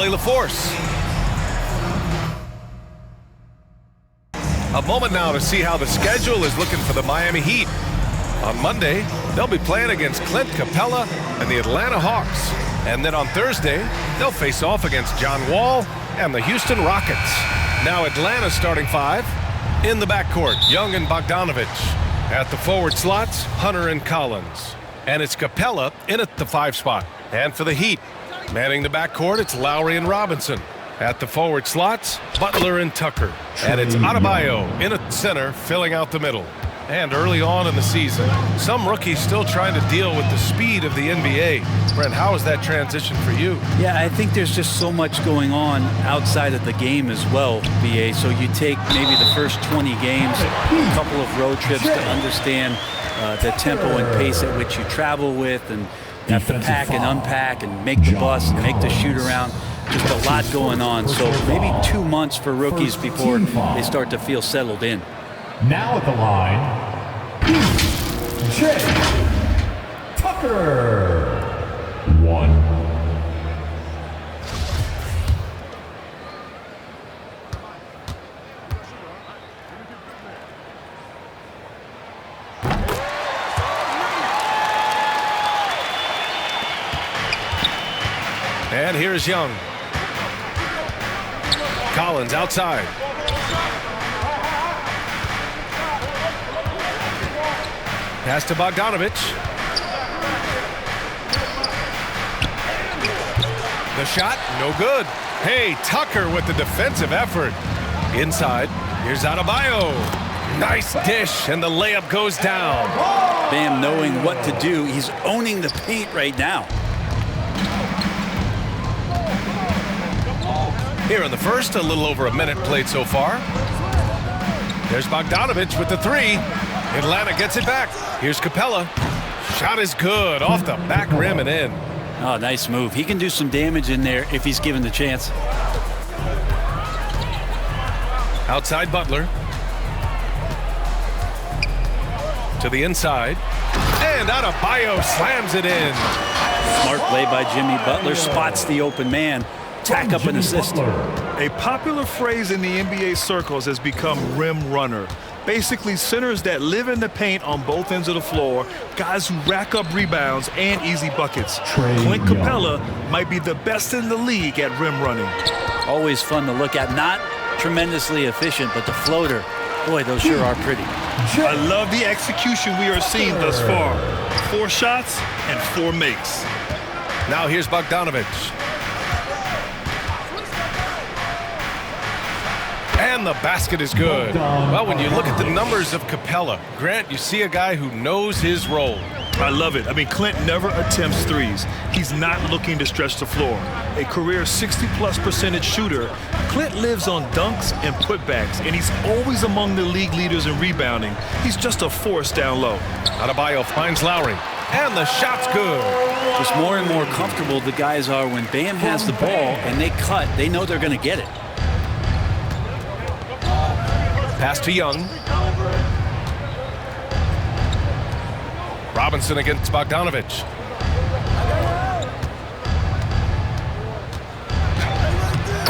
Kelly LaForce. A moment now to see how the schedule is looking for the Miami Heat. On Monday, they'll be playing against Clint Capella and the Atlanta Hawks. And then on Thursday, they'll face off against John Wall and the Houston Rockets. Now Atlanta's starting five. In the backcourt, Young and Bogdanovich. At the forward slots, Hunter and Collins. And it's Capella in at the 5 spot. And for the Heat, manning the backcourt, it's Lowry and Robinson. At the forward slots, Butler and Tucker. And it's Adebayo in at center, filling out the middle. And early on in the season, some rookies still trying to deal with the speed of the NBA. Brent, how is that transition for you? Yeah, I think there's just so much going on outside of the game as well, BA. So you take maybe the first 20 games, a couple of road trips to understand the tempo and pace at which you travel with, and you have to pack and unpack and make the bus and make the shoot around. Just a lot going on. So maybe 2 months for rookies before they start to feel settled in. Now at the line, P.J. Tucker. 1. And here's Young. Collins outside. Pass to Bogdanovich. The shot, no good. Hey, Tucker with the defensive effort. Inside, here's Adebayo. Nice dish, and the layup goes down. Bam knowing what to do. He's owning the paint right now. Here in the first, a little over a minute played so far. There's Bogdanovich with the 3. Atlanta gets it back. Here's Capella. Shot is good off the back rim and in. Oh, nice move. He can do some damage in there if he's given the chance. Outside Butler. To the inside. And Adebayo slams it in. Smart play by Jimmy Butler. Spots the open man. Tack up an assist. A popular phrase in the NBA circles has become rim runner. Basically, centers that live in the paint on both ends of the floor, guys who rack up rebounds and easy buckets. Clint Capella might be the best in the league at rim running. Always fun to look at. Not tremendously efficient, but the floater, boy, those sure are pretty. I love the execution we are seeing thus far. 4 shots and 4 makes. Now here's Bogdanovich. And the basket is good. Well, when you look at the numbers of Capella, Grant, you see a guy who knows his role. I love it. I mean, Clint never attempts threes. He's not looking to stretch the floor. A career 60+% shooter, Clint lives on dunks and putbacks, and he's always among the league leaders in rebounding. He's just a force down low. Adebayo finds Lowry, and the shot's good. Just more and more comfortable the guys are when Bam has the ball and they cut. They know they're going to get it. Pass to Young. Robinson against Bogdanovich.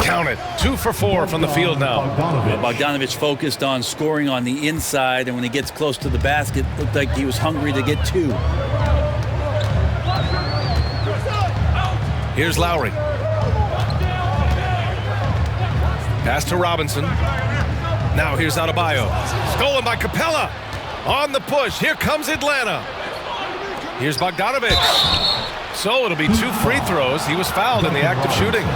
Count it. 2 for 4 from the field now. Bogdanovich focused on scoring on the inside, and when he gets close to the basket, looked like he was hungry to get 2. Here's Lowry. Pass to Robinson. Now here's Adebayo. Stolen by Capella. On the push. Here comes Atlanta. Here's Bogdanovich. So it'll be 2 free throws. He was fouled in the act of shooting.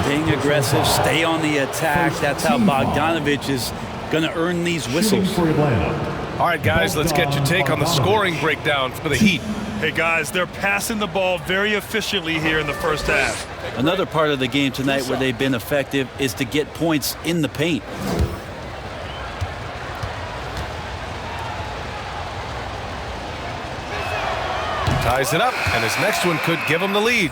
Staying aggressive, stay on the attack. That's how Bogdanovich is going to earn these whistles. All right, guys, let's get your take on the scoring breakdown for the Heat. Hey, guys, they're passing the ball very efficiently here in the first half. Another part of the game tonight where they've been effective is to get points in the paint. Ties it up, and his next one could give him the lead.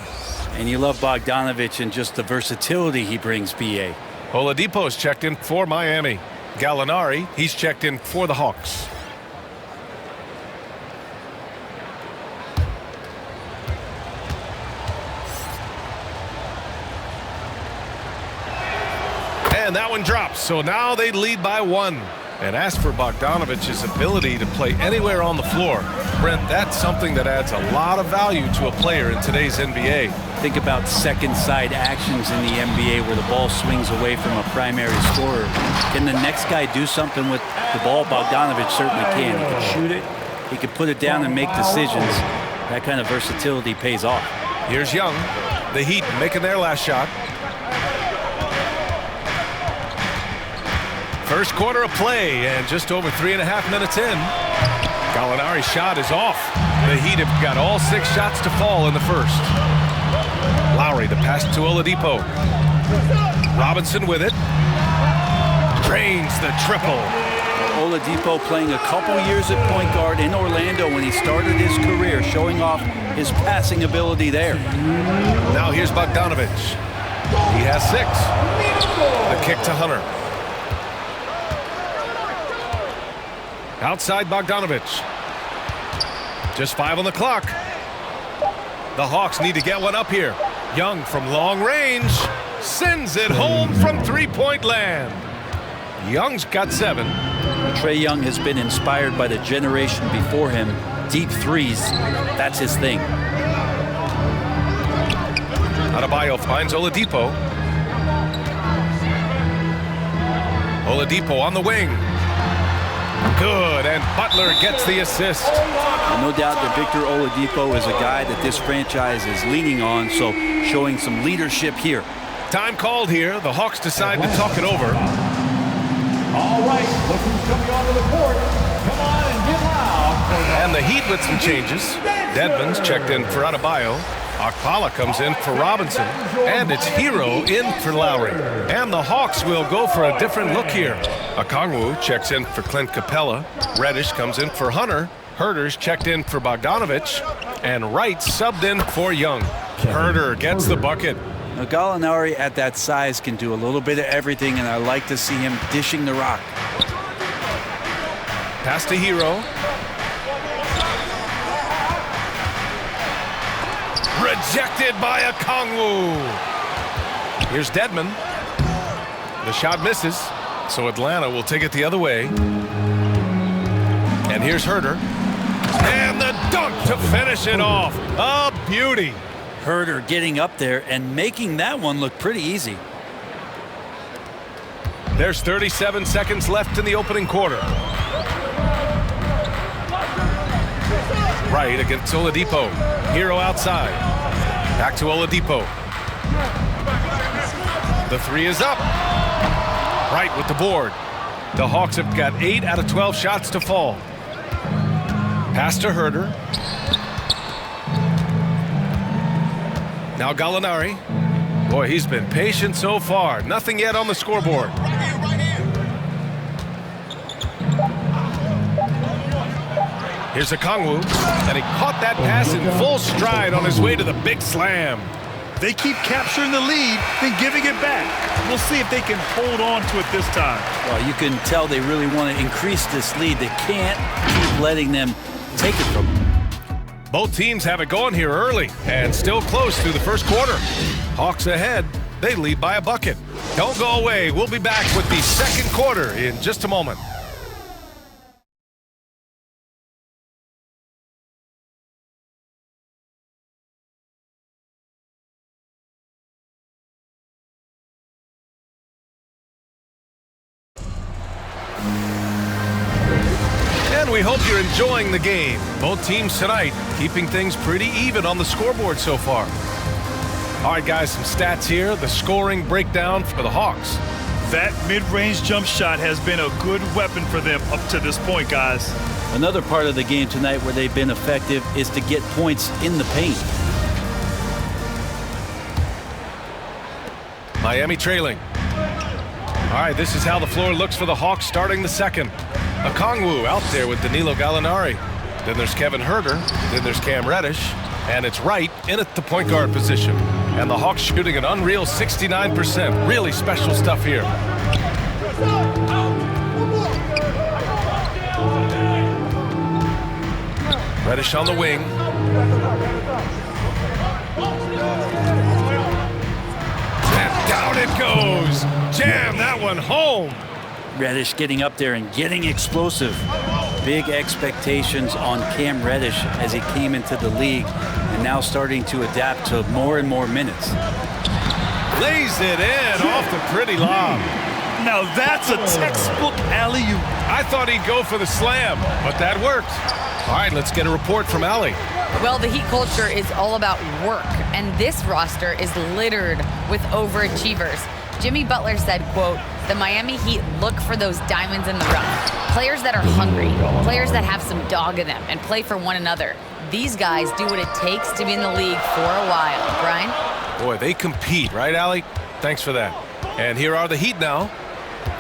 And you love Bogdanovich and just the versatility he brings, BA. Oladipo's checked in for Miami. Gallinari, he's checked in for the Hawks. And that one drops, so now they lead by 1. And as for Bogdanovic's ability to play anywhere on the floor, Brent, that's something that adds a lot of value to a player in today's NBA. Think about second side actions in the NBA where the ball swings away from a primary scorer. Can the next guy do something with the ball? Bogdanovic certainly can. He can shoot it, he can put it down and make decisions. That kind of versatility pays off. Here's Young. The Heat making their last shot. First quarter of play, and just over 3.5 minutes in. Gallinari's shot is off. The Heat have got all 6 shots to fall in the first. Lowry, the pass to Oladipo. Robinson with it. Drains the triple. Oladipo playing a couple years at point guard in Orlando when he started his career, showing off his passing ability there. Now here's Bogdanovic. He has 6. The kick to Hunter. Outside Bogdanovic. Just 5 on the clock. The Hawks need to get one up here. Young from long range sends it home from three-point land. Young's got 7. Trae Young has been inspired by the generation before him. Deep threes, that's his thing. Adebayo finds Oladipo. Oladipo on the wing. Good, and Butler gets the assist. And no doubt that Victor Oladipo is a guy that this franchise is leaning on, so showing some leadership here. Time called here. The Hawks decide to talk it over. All right, look who's coming onto the court. Come on and get loud. And the Heat with some changes. Dedmon's checked in for Adebayo. Okpala comes in for Robinson. And it's Hero in for Lowry. And the Hawks will go for a different look here. Okongwu checks in for Clint Capella. Reddish comes in for Hunter. Herter's checked in for Bogdanovic. And Wright subbed in for Young. Herter gets the bucket. Now, Gallinari at that size can do a little bit of everything, and I like to see him dishing the rock. Pass to Hero. Rejected by Okongwu. Here's Dedmon. The shot misses, so Atlanta will take it the other way. And here's Herter. And the dunk to finish it off. A beauty. Herter getting up there and making that one look pretty easy. There's 37 seconds left in the opening quarter. Right against Oladipo. Hero outside. Back to Oladipo. The 3 is up. Right with the board. The Hawks have got 8 out of 12 shots to fall. Pass to Herter. Now Gallinari. Boy, he's been patient so far. Nothing yet on the scoreboard. Here's Okongwu, and he caught that pass in full stride on his way to the big slam. They keep capturing the lead, then giving it back. We'll see if they can hold on to it this time. Well, you can tell they really want to increase this lead. They can't keep letting them take it from them. Both teams have it going here early and still close through the first quarter. Hawks ahead. They lead by a bucket. Don't go away. We'll be back with the second quarter in just a moment. And we hope you're enjoying the game. Both teams tonight keeping things pretty even on the scoreboard so far. All right, guys, some stats here. The scoring breakdown for the Hawks. That mid-range jump shot has been a good weapon for them up to this point, guys. Another part of the game tonight where they've been effective is to get points in the paint. Miami trailing. All right, this is how the floor looks for the Hawks starting the second. Okongwu out there with Danilo Gallinari. Then there's Kevin Herter. Then there's Cam Reddish. And it's Wright in at the point guard position. And the Hawks shooting an unreal 69%. Really special stuff here. Reddish on the wing. And down it goes. Jam that one home. Reddish getting up there and getting explosive. Big expectations on Cam Reddish as he came into the league and now starting to adapt to more and more minutes. Lays it in off the pretty lob. Now that's a textbook alley-oop. I thought he'd go for the slam, but that worked. All right, let's get a report from Allie. Well, the Heat culture is all about work, and this roster is littered with overachievers. Jimmy Butler said, quote, "The Miami Heat look for those diamonds in the rough. Players that are hungry, players that have some dog in them and play for one another. These guys do what it takes to be in the league for a while." Brian? Boy, they compete, right, Allie? Thanks for that. And here are the Heat now.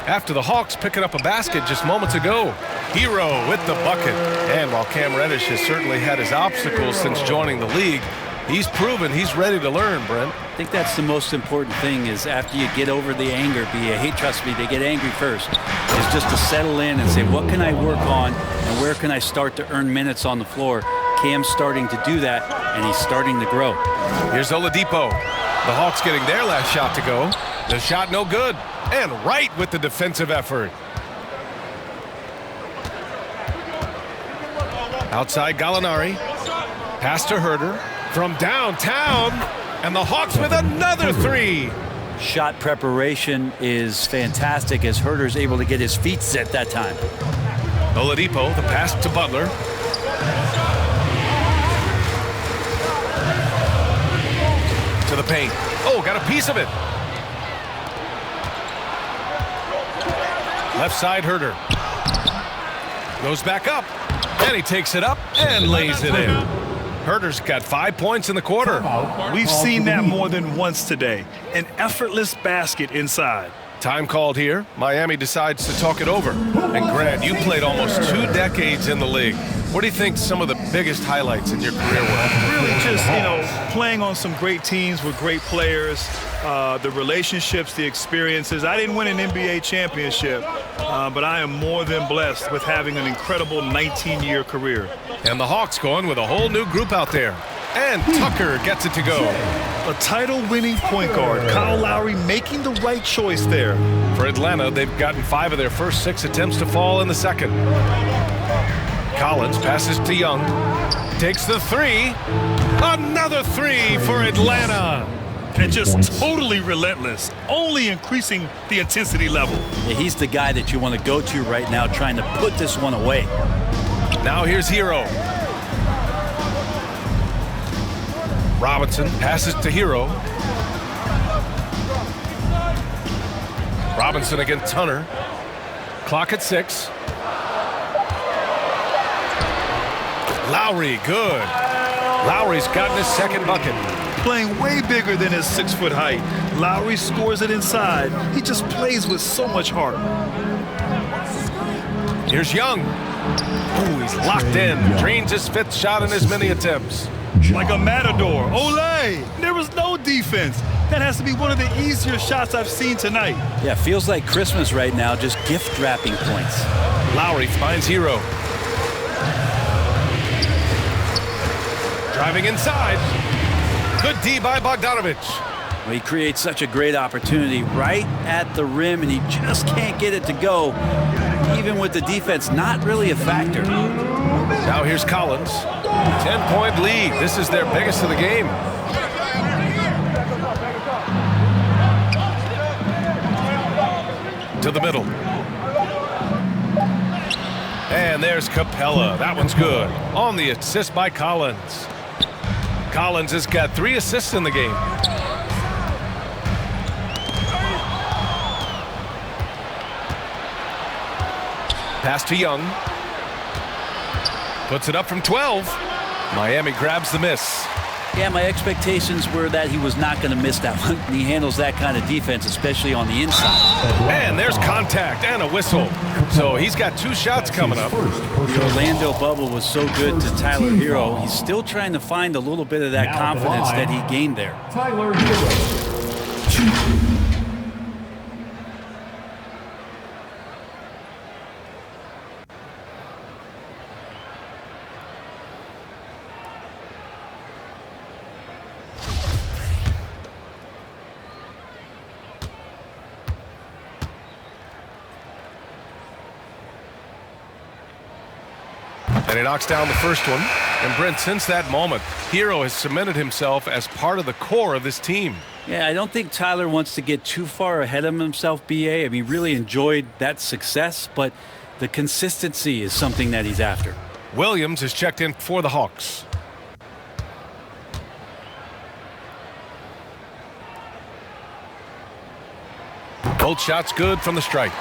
After the Hawks picking up a basket just moments ago. Hero with the bucket. And while Cam Reddish has certainly had his obstacles since joining the league, he's proven he's ready to learn, Brent. I think that's the most important thing is after you get over the anger, hey, trust me, they get angry first, is just to settle in and say, what can I work on and where can I start to earn minutes on the floor? Cam's starting to do that, and he's starting to grow. Here's Oladipo. The Hawks getting their last shot to go. The shot no good. And right with the defensive effort. Outside Gallinari. Pass to Herter. From downtown. And the Hawks with another three. Shot preparation is fantastic as Herter's able to get his feet set that time. Oladipo, the pass to Butler. To the paint. Oh, got a piece of it. Left side, Herter. Goes back up. And he takes it up and lays it in. Herter's got 5 points in the quarter. We've seen that more than once today. An effortless basket inside. Time called here. Miami decides to talk it over. And Grant, you played almost 2 decades in the league. What do you think some of the biggest highlights in your career were? Really just, playing on some great teams with great players, the relationships, the experiences. I didn't win an NBA championship, but I am more than blessed with having an incredible 19-year career. And the Hawks going with a whole new group out there. And Tucker gets it to go. A title-winning point guard, Kyle Lowry making the right choice there. For Atlanta, they've gotten 5 of their first 6 attempts to fall in the second. Collins passes to Young. Takes the three. Another three for Atlanta. And just totally relentless, only increasing the intensity level. Yeah, he's the guy that you want to go to right now trying to put this one away. Now here's Hero. Robinson passes to Hero. Robinson against Hunter. Clock at 6. Lowry, good. Lowry's gotten his second bucket. Playing way bigger than his 6-foot height. Lowry scores it inside. He just plays with so much heart. Here's Young. Ooh, he's locked in. Drains his 5th shot in as many attempts. Like a matador. Olay! There was no defense. That has to be one of the easier shots I've seen tonight. Yeah, feels like Christmas right now, just gift wrapping points. Lowry finds Hero. Driving inside. Good D by Bogdanovich. Well, he creates such a great opportunity right at the rim, and he just can't get it to go. Even with the defense, not really a factor. Now here's Collins. 10-point lead. This is their biggest of the game. To the middle. And there's Capella. That one's good. On the assist by Collins. Collins has got 3 assists in the game. Pass to Young. Puts it up from 12. Miami grabs the miss. Yeah, my expectations were that he was not going to miss that one. And he handles that kind of defense, especially on the inside. And there's contact and a whistle. So he's got 2 shots coming up. The Orlando bubble was so good to Tyler Hero. He's still trying to find a little bit of that confidence that he gained there. Tyler Hero. And he knocks down the first one. And Brent, since that moment, Hero has cemented himself as part of the core of this team. Yeah, I don't think Tyler wants to get too far ahead of himself, B.A. I mean, really enjoyed that success, but the consistency is something that he's after. Williams is checked in for the Hawks. Both shots good from the stripe.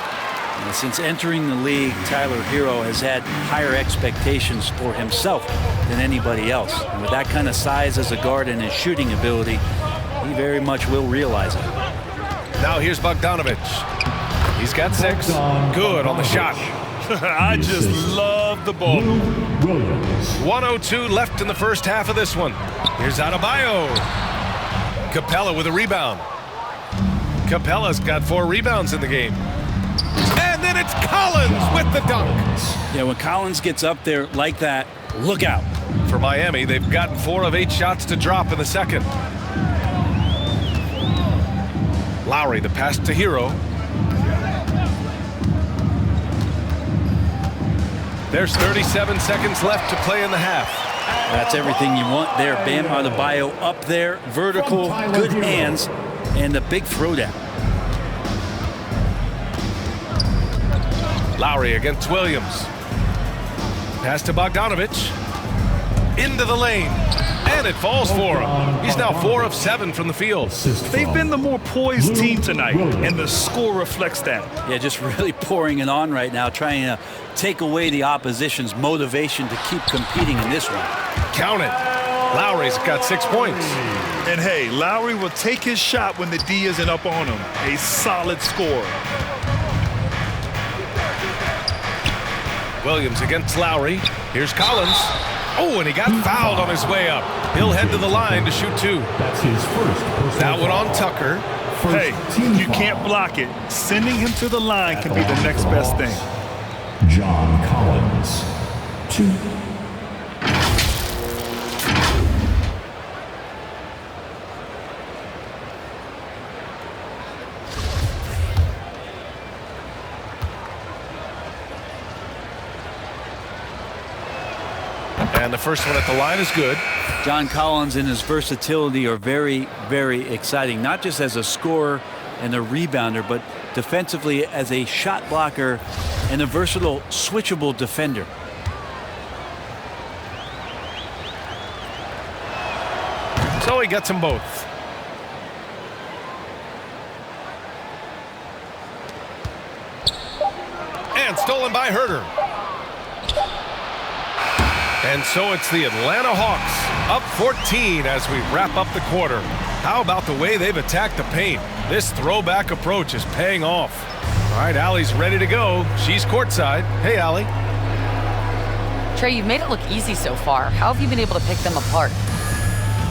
And since entering the league, Tyler Hero has had higher expectations for himself than anybody else. And with that kind of size as a guard and his shooting ability, he very much will realize it. Now here's Bogdanovich. He's got 6. Good on the shot. I just love the ball. 1:02 left in the first half of this one. Here's Adebayo. Capella with a rebound. Capella's got 4 rebounds in the game. And then it's Collins with the dunk. Yeah, when Collins gets up there like that, look out. For Miami, they've gotten 4 of 8 shots to drop in the second. Lowry, the pass to Hero. There's 37 seconds left to play in the half. That's everything you want there. Bam Adebayo up there, vertical, good hands, and the big throwdown. Lowry against Williams. Pass to Bogdanovich. Into the lane. And it falls for him. He's now 4 of 7 from the field. They've been the more poised team tonight, and the score reflects that. Yeah, just really pouring it on right now, trying to take away the opposition's motivation to keep competing in this one. Count it. Lowry's got 6 points. And hey, Lowry will take his shot when the D isn't up on him. A solid score. Williams against Lowry. Here's Collins. Oh, and he got fouled on his way up. He'll head to the line to shoot 2. That's his first personal That one on foul. Tucker. Hey, you can't block it. Sending him to the line can be the next best thing. John Collins, 2. And the first one at the line is good. John Collins and his versatility are very, very exciting, not just as a scorer and a rebounder, but defensively as a shot blocker and a versatile, switchable defender. So he gets them both. And stolen by Herter. And so it's the Atlanta Hawks up 14 as we wrap up the quarter. How about the way they've attacked the paint? This throwback approach is paying off. All right, Allie's ready to go. She's courtside. Hey, Allie. Trey, you've made it look easy so far. How have you been able to pick them apart?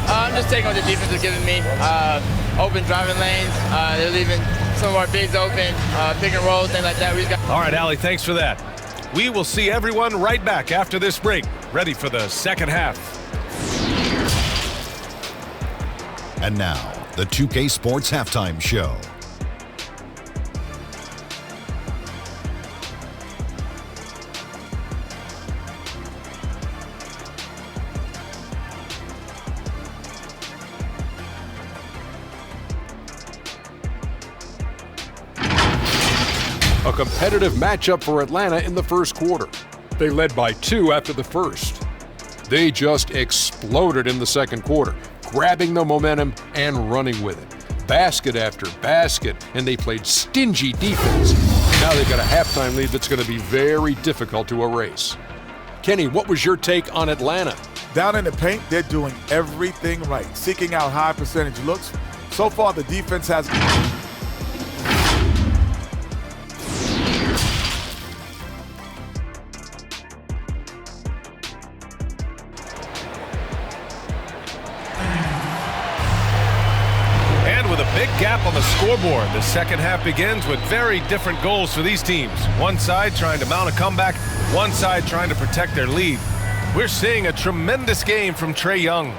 I'm just taking what the defense is giving me. Open driving lanes. They're leaving some of our bigs open, pick and roll, things like that. We just got. All right, Allie, thanks for that. We will see everyone right back after this break, ready for the second half. And now, the 2K Sports Halftime Show. A competitive matchup for Atlanta in the first quarter. They led by 2 after the first. They just exploded in the second quarter, grabbing the momentum and running with it. Basket after basket, and they played stingy defense. Now they've got a halftime lead that's going to be very difficult to erase. Kenny, what was your take on Atlanta? Down in the paint, they're doing everything right, seeking out high percentage looks. So far, the defense has... Big gap on the scoreboard. The second half begins with very different goals for these teams. One side trying to mount a comeback, one side trying to protect their lead. We're seeing a tremendous game from Trae Young.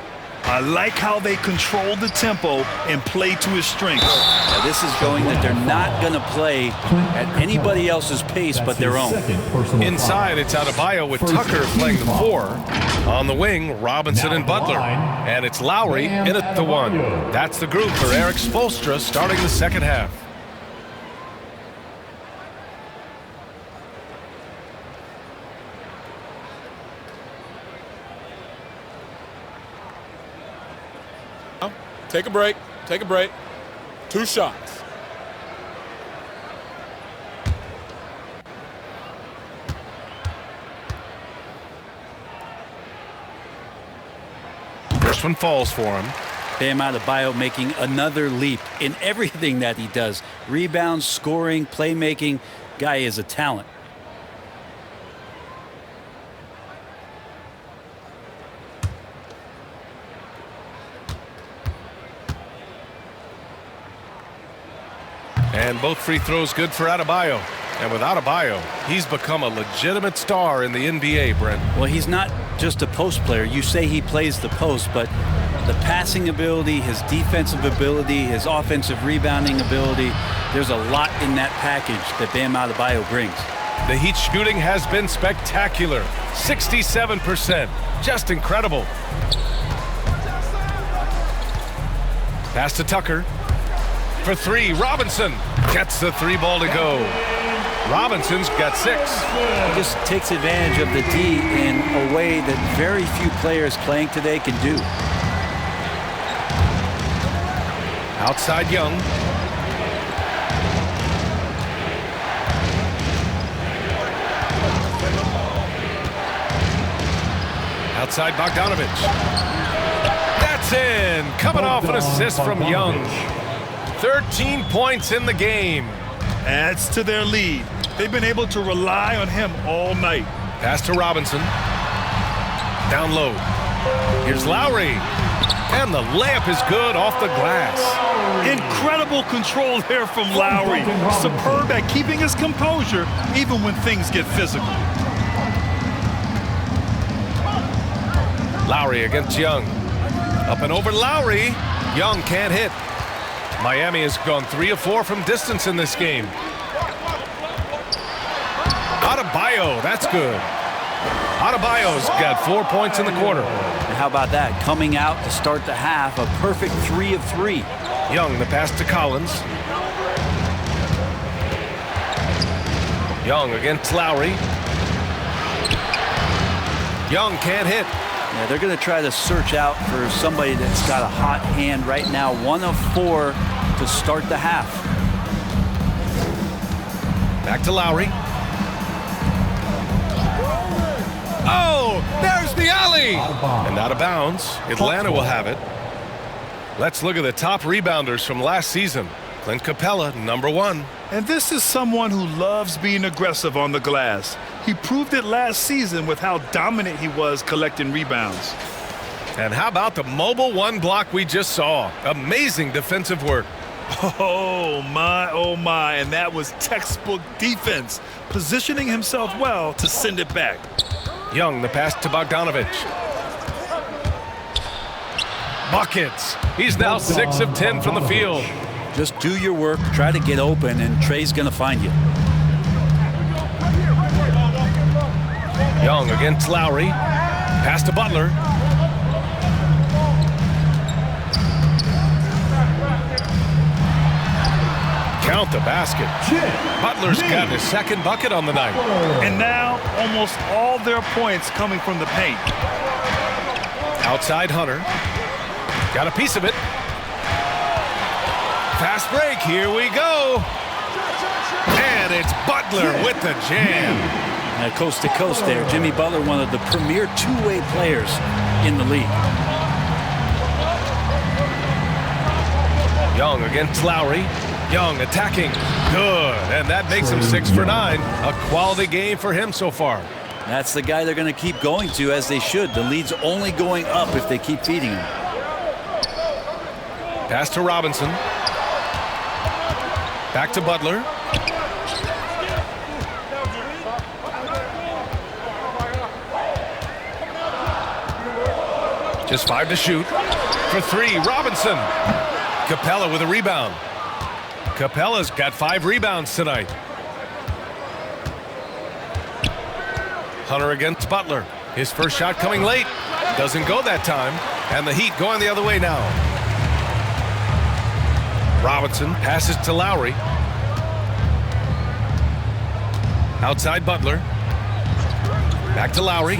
I like how they control the tempo and play to his strengths. Now, this is showing that they're not going to play at anybody else's pace but their own. Inside, it's Adebayo with Tucker playing the 4. On the wing, Robinson and Butler. And it's Lowry in at the 1. That's the group for Eric Spoelstra starting the second half. Take a break. Take a break. 2 shots. First one falls for him. Bam Adebayo making another leap in everything that he does. Rebounds, scoring, playmaking. Guy is a talent. And both free throws good for Adebayo. And with Adebayo, he's become a legitimate star in the NBA, Brent. Well, he's not just a post player. You say he plays the post, but the passing ability, his defensive ability, his offensive rebounding ability, there's a lot in that package that Bam Adebayo brings. The Heat shooting has been spectacular. 67%. Just incredible. Pass to Tucker. For 3, Robinson gets the 3 ball to go. Robinson's got 6. He just takes advantage of the D in a way that very few players playing today can do. Outside Young. Outside Bogdanovich. That's in. Coming off an assist from Young. 13 points in the game. Adds to their lead. They've been able to rely on him all night. Pass to Robinson. Down low. Here's Lowry. And the layup is good off the glass. Incredible control there from Lowry. Superb at keeping his composure even when things get physical. Lowry against Young. Up and over Lowry. Young can't hit. Miami has gone 3 of 4 from distance in this game. Adebayo, that's good. Adebayo's got 4 points in the quarter. And how about that? Coming out to start the half, a perfect 3 of 3. Young, the pass to Collins. Young against Lowry. Young can't hit. Yeah, they're going to try to search out for somebody that's got a hot hand right now. 1 of 4 to start the half. Back to Lowry. Oh, there's the alley. And out of bounds. Atlanta will have it. Let's look at the top rebounders from last season. Clint Capella, number 1. And this is someone who loves being aggressive on the glass. He proved it last season with how dominant he was collecting rebounds. And how about the mobile 1 block we just saw? Amazing defensive work. Oh my, and that was textbook defense, positioning himself well to send it back. Young, the pass to Bogdanovich. Buckets. He's now 6 of 10 from the field. Just do your work, try to get open, and Trey's going to find you. Young against Lowry. Pass to Butler. Count the basket. Butler's got his 2nd bucket on the night. And now almost all their points coming from the paint. Outside Hunter. Got a piece of it. Fast break. Here we go. And it's Butler with the jam. Coast to coast there. Jimmy Butler, one of the premier two-way players in the league. Young against Lowry. Young attacking. Good. And that makes him 6 for 9. A quality game for him so far. That's the guy they're going to keep going to, as they should. The lead's only going up if they keep feeding him. Pass to Robinson. Back to Butler. Just 5 to shoot. for three. Robinson. Capella with a rebound. Capella's got 5 rebounds tonight. Hunter against Butler. His first shot coming late. Doesn't go that time. And the Heat going the other way now. Robinson passes to Lowry. Outside Butler. Back to Lowry.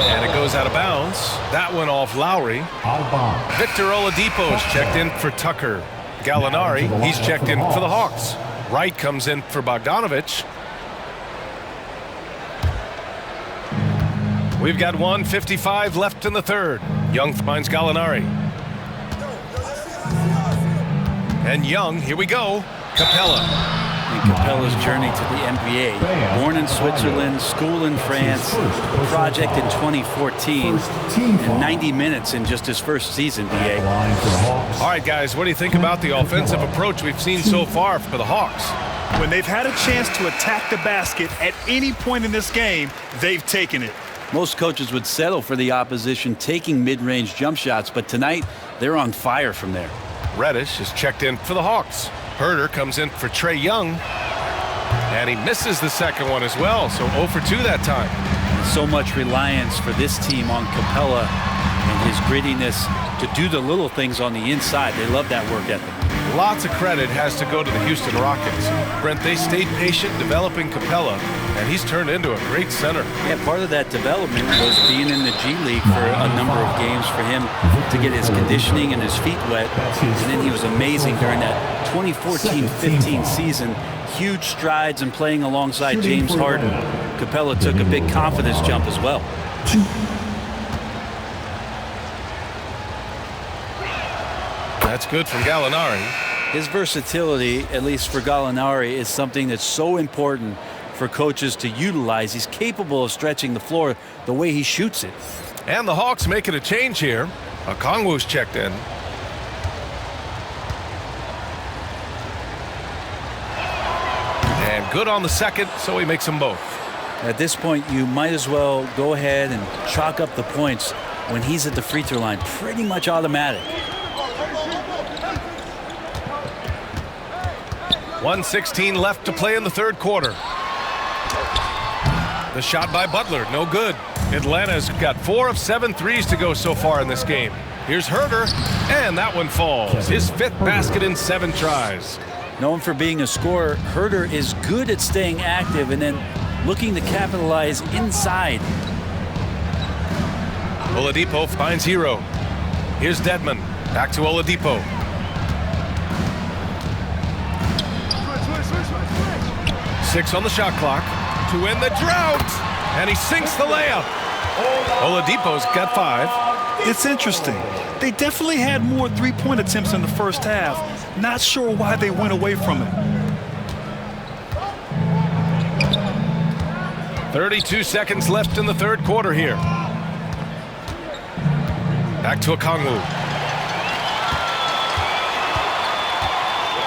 And it goes out of bounds. That one off Lowry. Out of bounds. Victor Oladipo is checked in for Tucker. Gallinari, he's checked in for the Hawks. Wright comes in for Bogdanovich. We've got 1:55 left in the third. Young finds Gallinari. And Young, here we go. Capella. And Capella's journey to the NBA. Born in Switzerland, school in France, project in 2014, and 90 minutes in just his first season, BA. All right, guys, what do you think about the offensive approach we've seen so far for the Hawks? When they've had a chance to attack the basket at any point in this game, they've taken it. Most coaches would settle for the opposition taking mid-range jump shots, but tonight they're on fire from there. Reddish is checked in for the Hawks. Herder comes in for Trae Young. And he misses the second one as well, so 0 for 2 that time. So much reliance for this team on Capella and his grittiness to do the little things on the inside. They love that work ethic. Lots of credit has to go to the Houston Rockets. Brent, they stayed patient developing Capella, and he's turned into a great center. Yeah, part of that development was being in the G League for a number of games for him to get his conditioning and his feet wet. And then he was amazing during that 2014-15 season. Huge strides in playing alongside James Harden. Capella took a big confidence jump as well. That's good from Gallinari. His versatility, at least for Gallinari, is something that's so important for coaches to utilize. He's capable of stretching the floor the way he shoots it. And the Hawks making a change here. Okongwu's checked in. And good on the second, so he makes them both. At this point, you might as well go ahead and chalk up the points when he's at the free throw line. Pretty much automatic. 1:16 left to play in the third quarter. The shot by Butler, no good. Atlanta's got 4 of 7 threes to go so far in this game. Here's Herder, and that one falls. His 5th basket in 7 tries. Known for being a scorer, Herder is good at staying active and then looking to capitalize inside. Oladipo finds Hero. Here's Dedmon, back to Oladipo. Six on the shot clock to win the drought, and he sinks the layup. Oladipo's got 5. It's interesting. They definitely had more three-point attempts in the first half. Not sure why they went away from it. 32 seconds left in the third quarter here. Back to Okongwu.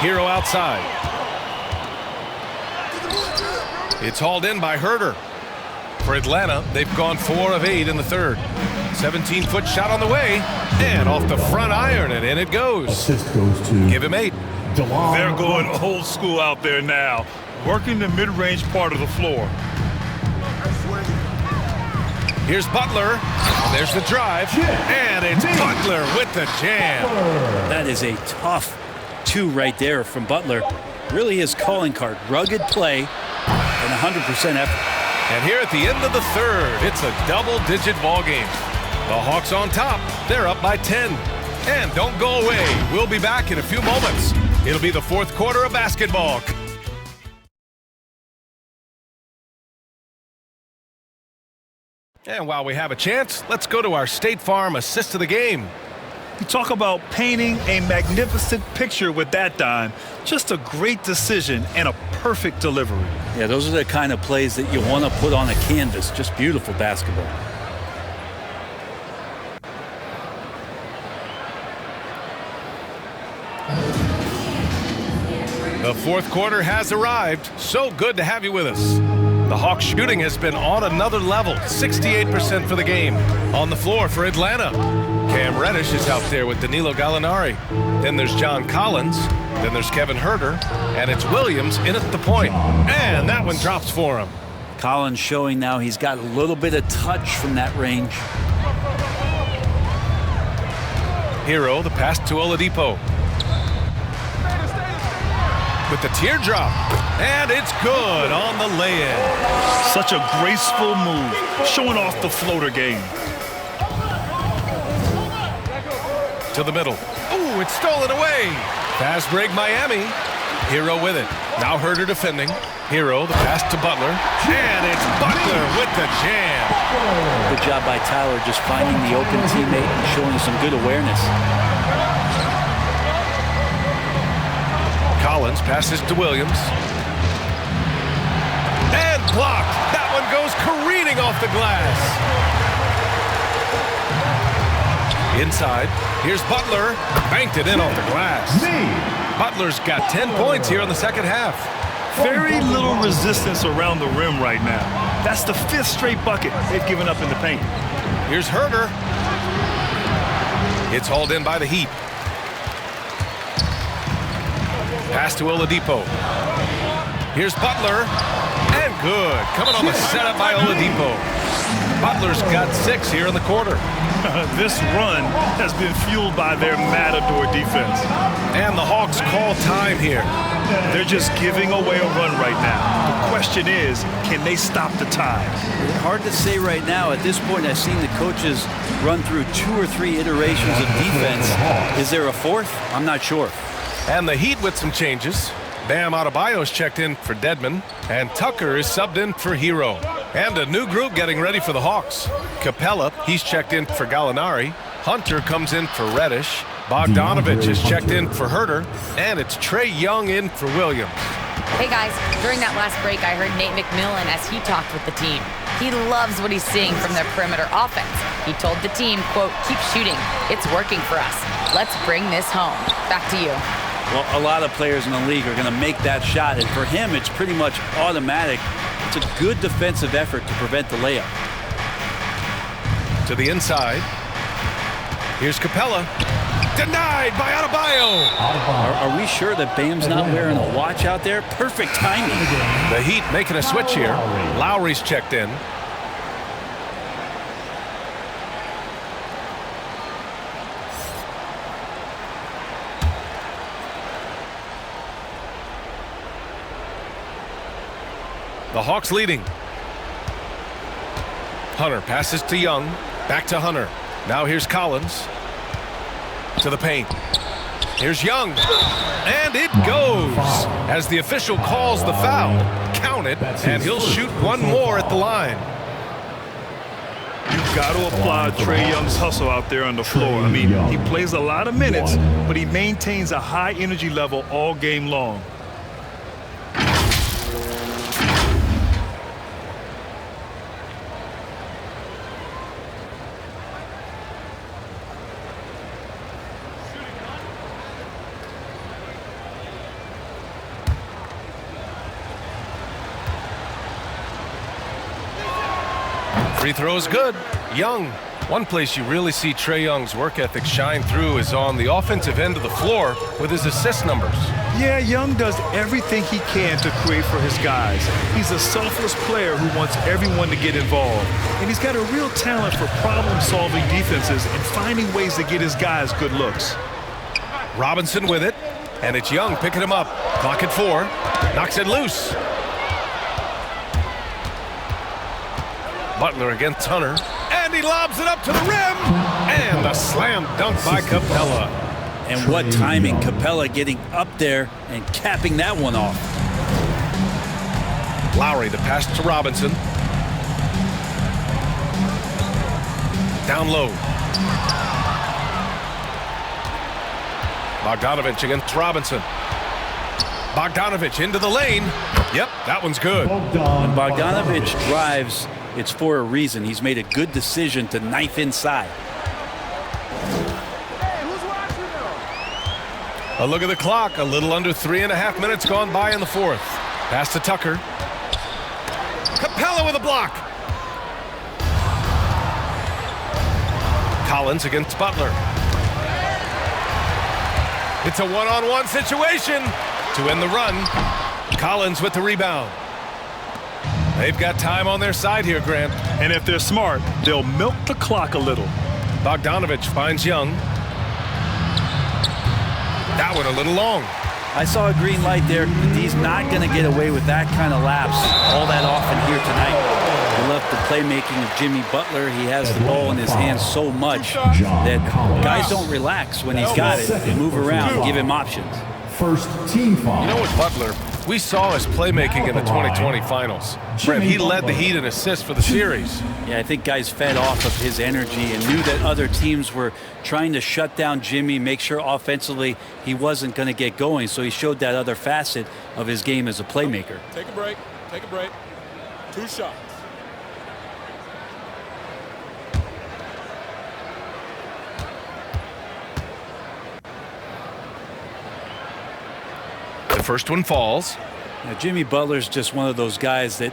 Hero outside. It's hauled in by Herder. For Atlanta, they've gone 4 of 8 in the third. 17-foot shot on the way, and off the front iron, and in it goes. Assist goes to Give him 8. They're going old school out there now, working the mid-range part of the floor. Here's Butler. There's the drive, and it's Butler with the jam. That is a tough 2 right there from Butler. Really his calling card. Rugged play and 100% effort. And here at the end of the third, it's a double-digit ball game. The Hawks on top. They're up by 10. And don't go away. We'll be back in a few moments. It'll be the fourth quarter of basketball. And while we have a chance, let's go to our State Farm assist of the game. You talk about painting a magnificent picture with that dime. Just a great decision and a perfect delivery. Yeah, those are the kind of plays that you want to put on a canvas. Just beautiful basketball. The fourth quarter has arrived. So good to have you with us. The Hawks shooting has been on another level, 68% for the game. On the floor for Atlanta, Cam Reddish is out there with Danilo Gallinari. Then there's John Collins. Then there's Kevin Huerter. And it's Williams in at the point. And that one drops for him. Collins showing now he's got a little bit of touch from that range. Hero, the pass to Oladipo. With the teardrop. And it's good on the lay-in. Such a graceful move, showing off the floater game. To the middle. Ooh, it's stolen away. Fast break Miami. Hero with it. Now Huerter defending. Hero, the pass to Butler. And it's Butler with the jam. Good job by Tyler just finding the open teammate and showing some good awareness. Collins passes to Williams. And blocked. That one goes careening off the glass. Inside. Here's Butler. Banked it in off the glass. Butler's got 10 points here in the second half. Very little resistance around the rim right now. That's the 5th straight bucket they've given up in the paint. Here's Huerter. It's hauled in by the Heat. Pass to Oladipo. Here's Butler. And good. Coming on the setup by Oladipo. Butler's got 6 here in the quarter. This run has been fueled by their matador defense. And the Hawks call time here. They're just giving away a run right now. The question is, can they stop the time? Hard to say right now. At this point, I've seen the coaches run through 2 or 3 iterations of defense. Is there a 4th? I'm not sure. And the Heat with some changes. Bam Adebayo's checked in for Dedmon. And Tucker is subbed in for Hero. And a new group getting ready for the Hawks. Capella, he's checked in for Gallinari. Hunter comes in for Reddish. Bogdanovich is checked in for Huerter. And it's Trae Young in for Williams. Hey guys, during that last break, I heard Nate McMillan as he talked with the team. He loves what he's seeing from their perimeter offense. He told the team, quote, "Keep shooting. It's working for us. Let's bring this home." Back to you. Well, a lot of players in the league are going to make that shot, and for him, it's pretty much automatic. It's a good defensive effort to prevent the layup. To the inside. Here's Capella. Denied by Adebayo. Are we sure that Bam's not wearing a watch out there? Perfect timing. The Heat making a switch here. Lowry's checked in. The Hawks leading. Hunter passes to Young. Back to Hunter. Now here's Collins. To the paint. Here's Young. And it goes. As the official calls the foul. Count it. And he'll shoot one more at the line. You've got to applaud Trae Young's hustle out there on the floor. I mean, he plays a lot of minutes, but he maintains a high energy level all game long. Free throw is good. Young. One place you really see Trae Young's work ethic shine through is on the offensive end of the floor with his assist numbers. Yeah, Young does everything he can to create for his guys. He's a selfless player who wants everyone to get involved. And he's got a real talent for problem-solving defenses and finding ways to get his guys good looks. Robinson with it. And it's Young picking him up. Clock at 4. Knocks it loose. Butler against Hunter. And he lobs it up to the rim. And a slam dunk by Capella. And what timing. Capella getting up there and capping that one off. Lowry, the pass to Robinson. Down low. Bogdanovich against Robinson. Bogdanovich into the lane. Yep, that one's good. When Bogdanovich drives, it's for a reason. He's made a good decision to knife inside. A look at the clock. A little under 3.5 minutes gone by in the fourth. Pass to Tucker. Capella with a block. Collins against Butler. It's a one-on-one situation to end the run. Collins with the rebound. They've got time on their side here, Grant. And if they're smart, they'll milk the clock a little. Bogdanovich finds Young. That one a little long. I saw a green light there. He's not going to get away with that kind of lapse all that often here tonight. I love the playmaking of Jimmy Butler. He has the ball in his hands so much that guys don't relax when he's got it. They move around, give him options. First team foul. You know what, Butler? We saw his playmaking in the 2020 finals. Fred, he led the Heat in assists for the series. Yeah, I think guys fed off of his energy and knew that other teams were trying to shut down Jimmy, make sure offensively he wasn't going to get going. So he showed that other facet of his game as a playmaker. Take a break. Take a break. 2 shots. The first one falls. Now, Jimmy Butler's just one of those guys that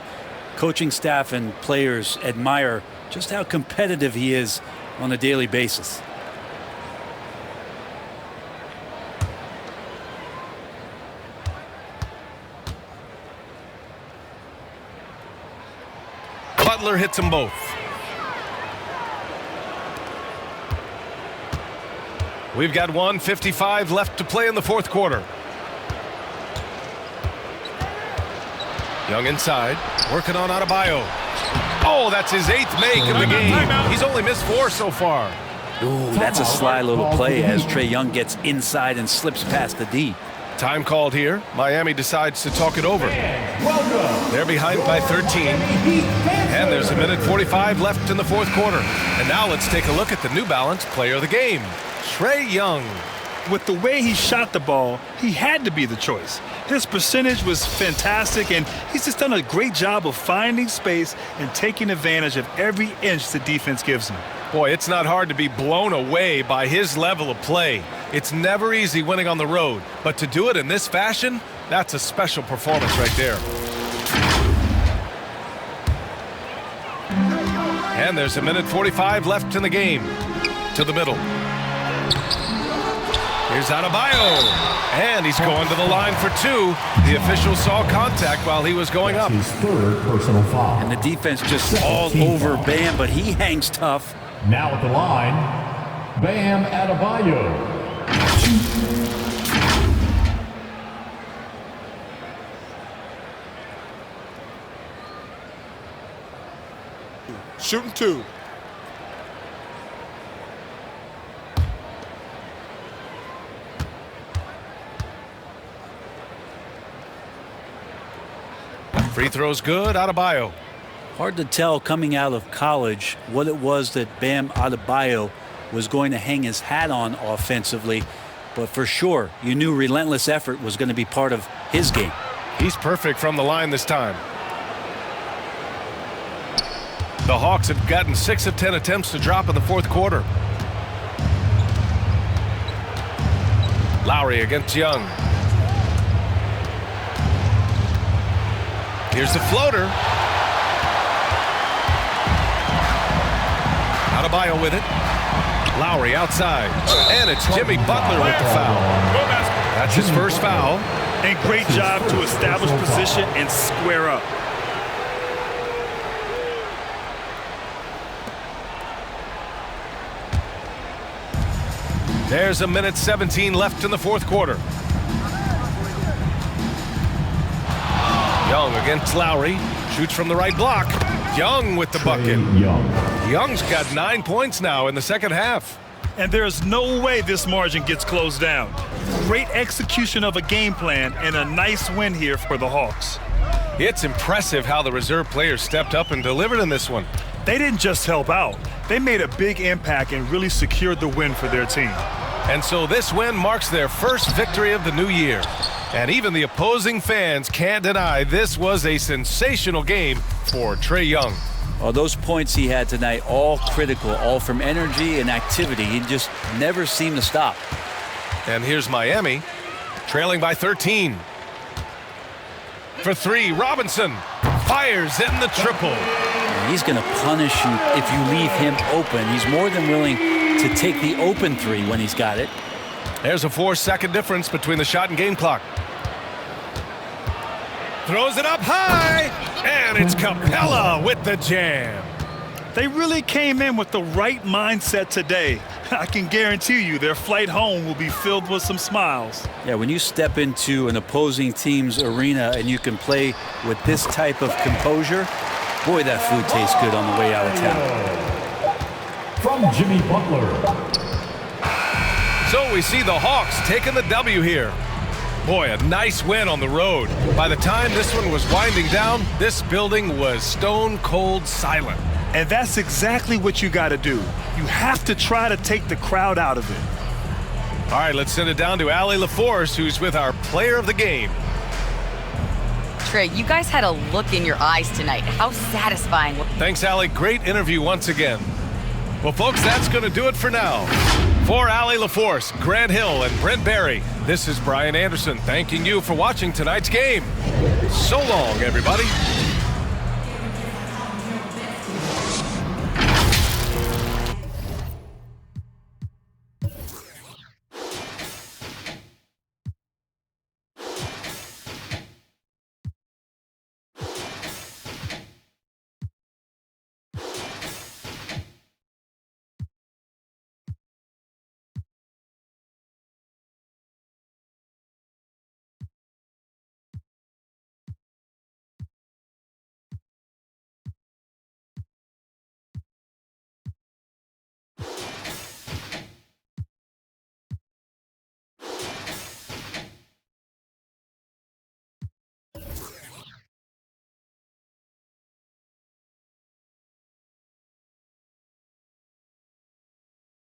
coaching staff and players admire just how competitive he is on a daily basis. Butler hits them both. We've got 1:55 left to play in the fourth quarter. Young inside, working on Adebayo. Oh, that's his 8th make of the game. He's only missed 4 so far. Ooh, that's a sly little play as Trae Young gets inside and slips past the D. Time called here. Miami decides to talk it over. They're behind by 13. And there's 1:45 left in the fourth quarter. And now let's take a look at the New Balance player of the game, Trae Young. With the way he shot the ball, he had to be the choice. His percentage was fantastic, and he's just done a great job of finding space and taking advantage of every inch the defense gives him. Boy, it's not hard to be blown away by his level of play. It's never easy winning on the road, but to do it in this fashion, that's a special performance right there. And there's 1:45 left in the game. To the middle. Here's Adebayo, and he's going to the line for 2. The official saw contact while he was going up. His 3rd personal foul. And the defense just all over Bam, but he hangs tough. Now at the line, Bam Adebayo. Shooting 2. Free throw's good, Adebayo. Hard to tell coming out of college what it was that Bam Adebayo was going to hang his hat on offensively, but for sure you knew relentless effort was going to be part of his game. He's perfect from the line this time. The Hawks have gotten 6 of 10 attempts to drop in the fourth quarter. Lowry against Young. Here's the floater. Adebayo with it. Lowry outside. And it's Jimmy Butler with the foul. That's his first foul. And great job to establish position and square up. There's 1:17 left in the fourth quarter. Young against Lowry. Shoots from the right block. Young with the bucket. Young's got 9 points now in the second half. And there's no way this margin gets closed down. Great execution of a game plan and a nice win here for the Hawks. It's impressive how the reserve players stepped up and delivered in this one. They didn't just help out. They made a big impact and really secured the win for their team. And so this win marks their first victory of the new year. And even the opposing fans can't deny this was a sensational game for Trae Young. Oh, those points he had tonight, all critical, all from energy and activity. He just never seemed to stop. And here's Miami, trailing by 13. For 3, Robinson fires in the triple. He's going to punish you if you leave him open. He's more than willing to take the open three when he's got it. There's a 4-second difference between the shot and game clock. Throws it up high, and it's Capella with the jam. They really came in with the right mindset today. I can guarantee you their flight home will be filled with some smiles. Yeah, when you step into an opposing team's arena and you can play with this type of composure, boy, that food tastes good on the way out of town. From Jimmy Butler. So we see the Hawks taking the W here. Boy, a nice win on the road. By the time this one was winding down, this building was stone cold silent. And that's exactly what you got to do. You have to try to take the crowd out of it. All right, let's send it down to Allie LaForce, who's with our player of the game. Trey, you guys had a look in your eyes tonight. How satisfying. Thanks, Allie. Great interview once again. Well, folks, that's going to do it for now. For Allie LaForce, Grant Hill, and Brent Barry, this is Brian Anderson thanking you for watching tonight's game. So long, everybody.